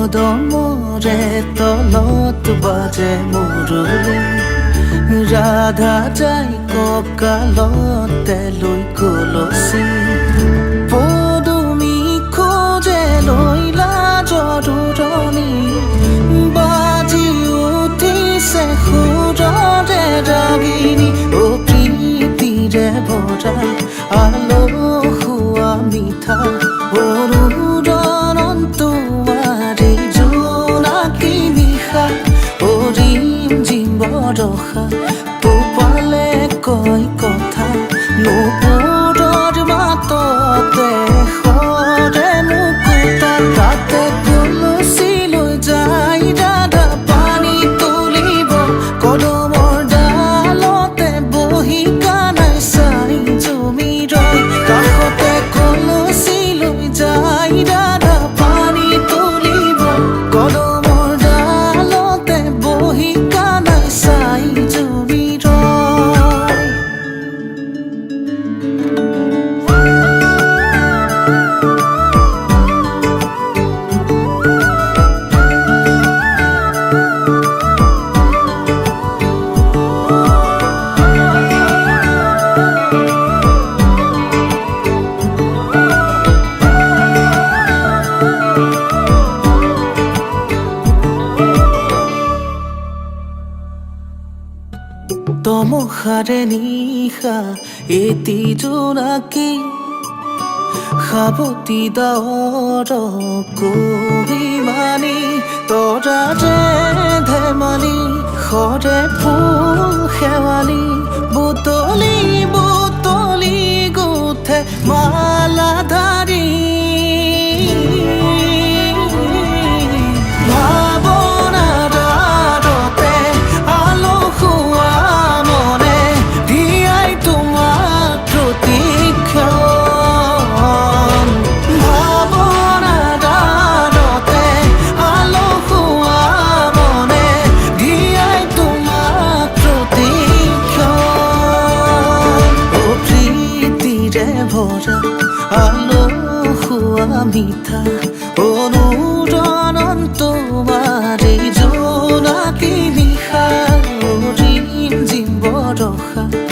কদমৰে তলত বাজে মুৰুলি ৰাধা যাই কঁকালতে লৈ কলচি পদুমি খোজে লৈলা জৰুৰণি বাজি উঠিছে সুৰৰে ৰাগিনী অ প্ৰীতিৰে ভৰা আলসুৱা মিঠা অৰুণন্তু ৰখা তোপালে কয় কথা নুপুৰৰ মাততে সৰে নুকুতা তাতে কলচি লৈ যাই ৰাধা পানী তুলিব কদমৰ ডালতে বহি কানাই চাই জমি ৰয় কাষতে কলচি লৈ যাই ৰাধা পানী তুলিব কদমৰ ডালতে বহি তমসাৰে নিশা এটি জোনাকী সাৱতি ডাৱৰ কহিমানি তৰাৰে ধেমালি সৰে ফুল শেৱালি বুটলি বুটলি গুঠে মালাধাৰী ভৰা আলসুৱা মিঠা অনুৰণন তোমাৰে জোনাকী নিশা ৰিম জিম বৰষা